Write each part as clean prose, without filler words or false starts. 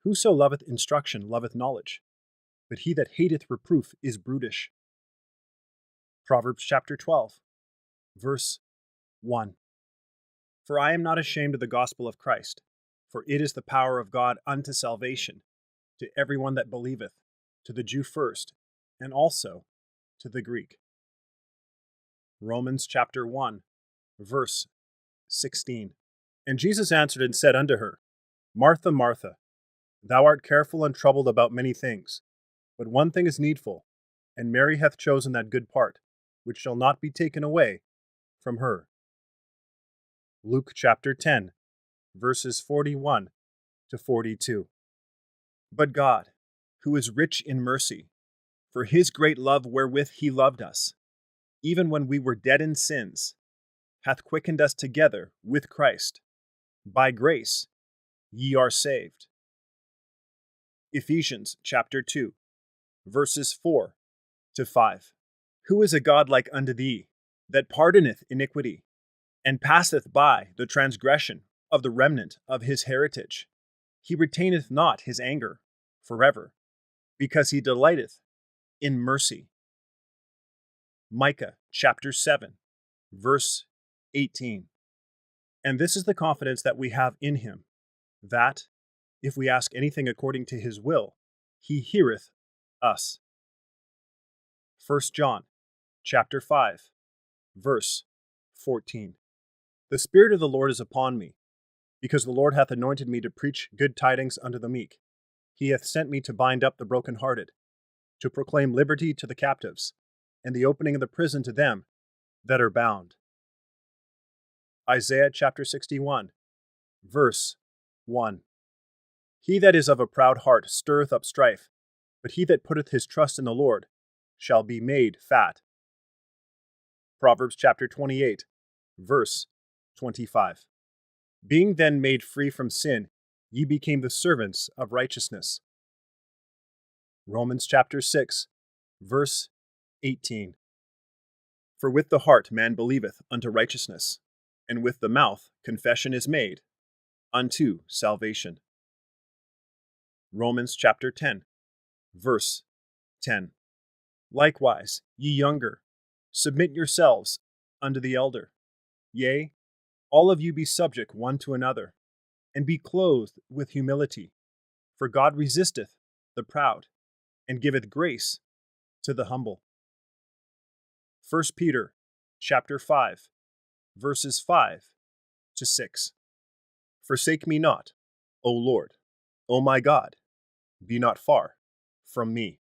Whoso loveth instruction loveth knowledge, but he that hateth reproof is brutish. Proverbs chapter 12, verse 1. For I am not ashamed of the gospel of Christ, for it is the power of God unto salvation, to every one that believeth, to the Jew first, and also to the Greek. Romans chapter 1, verse 16. And Jesus answered and said unto her, Martha, Martha, thou art careful and troubled about many things, but one thing is needful, and Mary hath chosen that good part, which shall not be taken away from her. Luke chapter 10, verses 41 to 42. But God, who is rich in mercy, for his great love wherewith he loved us, even when we were dead in sins, hath quickened us together with Christ. By grace ye are saved. Ephesians chapter 2, verses 4 to 5. Who is a God like unto thee, that pardoneth iniquity, and passeth by the transgression of the remnant of his heritage? He retaineth not his anger forever, because he delighteth in mercy. Micah chapter 7, verse 18. And this is the confidence that we have in him, that, if we ask anything according to his will, he heareth us. 1 John chapter 5, verse 14. The Spirit of the Lord is upon me, because the Lord hath anointed me to preach good tidings unto the meek. He hath sent me to bind up the brokenhearted, to proclaim liberty to the captives, and the opening of the prison to them that are bound. Isaiah chapter 61, verse 1. He that is of a proud heart stirreth up strife, but he that putteth his trust in the Lord shall be made fat. Proverbs chapter 28, verse 25. Being then made free from sin, ye became the servants of righteousness. Romans chapter 6, verse 18. For with the heart man believeth unto righteousness, and with the mouth confession is made unto salvation. Romans chapter 10, verse 10. Likewise, ye younger, submit yourselves unto the elder. Yea, all of you be subject one to another, and be clothed with humility. For God resisteth the proud, and giveth grace to the humble. 1 Peter chapter 5, verses 5 to 6. Forsake me not, O Lord, O my God, be not far from me.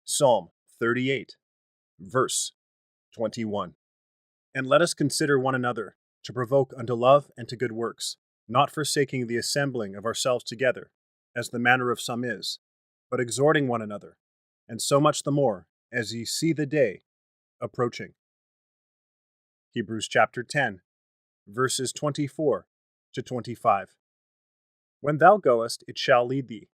Psalm 38, verse 21. And let us consider one another, to provoke unto love and to good works, not forsaking the assembling of ourselves together, as the manner of some is, but exhorting one another, and so much the more, as ye see the day approaching. Hebrews chapter 10, verses 24 to 25. When thou goest, it shall lead thee.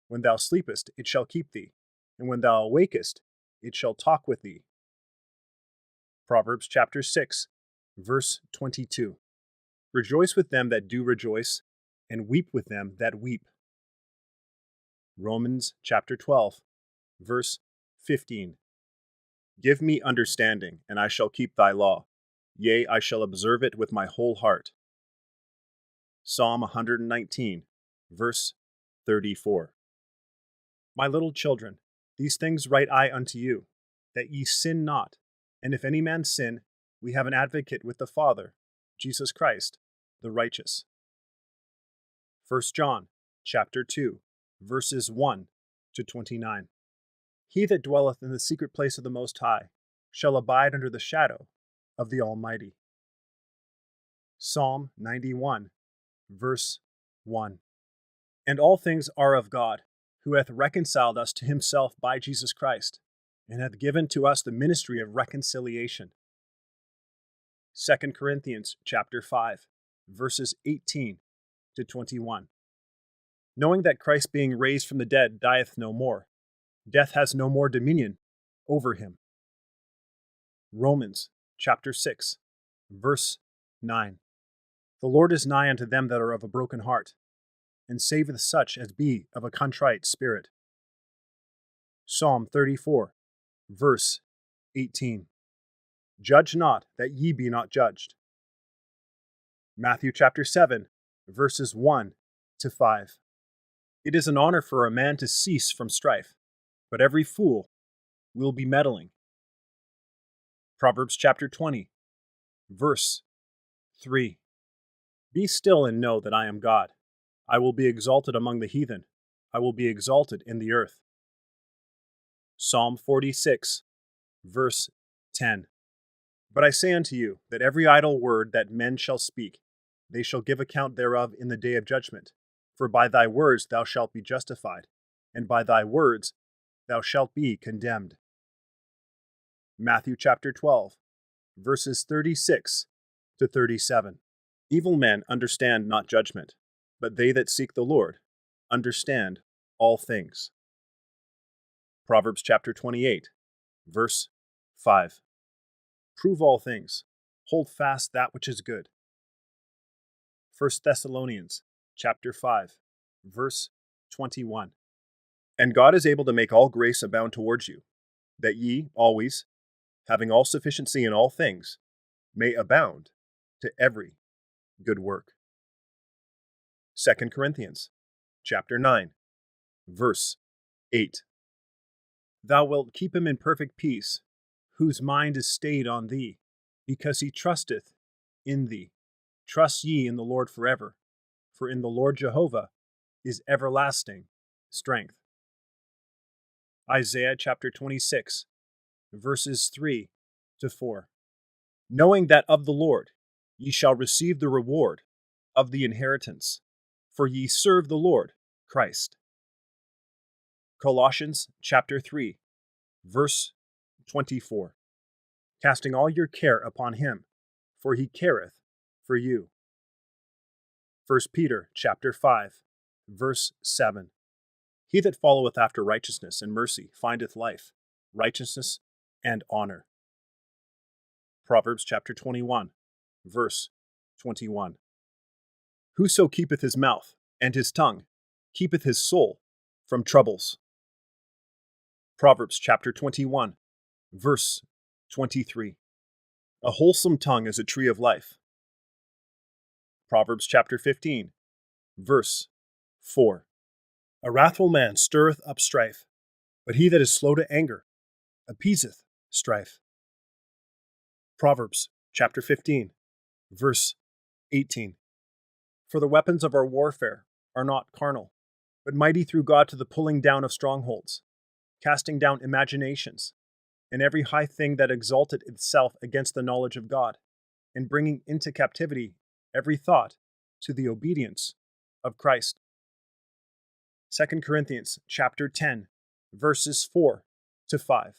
When thou sleepest, it shall keep thee. And when thou awakest, it shall talk with thee. Proverbs chapter 6, verse 22. Rejoice with them that do rejoice, and weep with them that weep. Romans chapter 12, verse 15. Give me understanding, and I shall keep thy law. Yea, I shall observe it with my whole heart. Psalm 119, verse 34. My little children, these things write I unto you, that ye sin not. And if any man sin, we have an advocate with the Father, Jesus Christ, the righteous. 1 John chapter 2, verses 1 to 29. He that dwelleth in the secret place of the Most High shall abide under the shadow of the Almighty. Psalm 91, verse 1. And all things are of God, who hath reconciled us to himself by Jesus Christ, and hath given to us the ministry of reconciliation. 2 Corinthians chapter 5, verses 18 to 21. Knowing that Christ being raised from the dead dieth no more, death has no more dominion over him. Romans chapter 6, verse 9. The Lord is nigh unto them that are of a broken heart, and saveth such as be of a contrite spirit. Psalm 34, verse 18. Judge not, that ye be not judged. Matthew chapter 7, verses 1 to 5. It is an honor for a man to cease from strife, but every fool will be meddling. Proverbs chapter 20, verse 3. Be still and know that I am God. I will be exalted among the heathen. I will be exalted in the earth. Psalm 46, verse 10. But I say unto you, that every idle word that men shall speak, they shall give account thereof in the day of judgment. For by thy words thou shalt be justified, and by thy words thou shalt be condemned. Matthew chapter 12, verses 36 to 37. Evil men understand not judgment, but they that seek the Lord understand all things. Proverbs chapter 28, verse 5. Prove all things, hold fast that which is good. 1 Thessalonians chapter 5, verse 21. And God is able to make all grace abound towards you, that ye always, having all sufficiency in all things, may abound to every good work. 2 Corinthians chapter 9, verse 8. Thou wilt keep him in perfect peace, whose mind is stayed on thee, because he trusteth in thee. Trust ye in the Lord forever, for in the Lord Jehovah is everlasting strength. Isaiah chapter 26, verses 3 to 4. Knowing that of the Lord ye shall receive the reward of the inheritance, for ye serve the Lord Christ. Colossians chapter 3, verse 24. Casting all your care upon him, for he careth for you. 1 Peter chapter 5, verse 7. He that followeth after righteousness and mercy findeth life, righteousness, and honor. Proverbs chapter 21, verse 21. Whoso keepeth his mouth and his tongue keepeth his soul from troubles. Proverbs chapter 21, verse 23. A wholesome tongue is a tree of life. Proverbs chapter 15, verse 4. A wrathful man stirreth up strife, but he that is slow to anger appeaseth strife. Proverbs chapter 15, verse 18. For the weapons of our warfare are not carnal, but mighty through God to the pulling down of strongholds, casting down imaginations, and every high thing that exalted itself against the knowledge of God, and bringing into captivity every thought to the obedience of Christ. 2 Corinthians chapter 10, verses 4 to 5.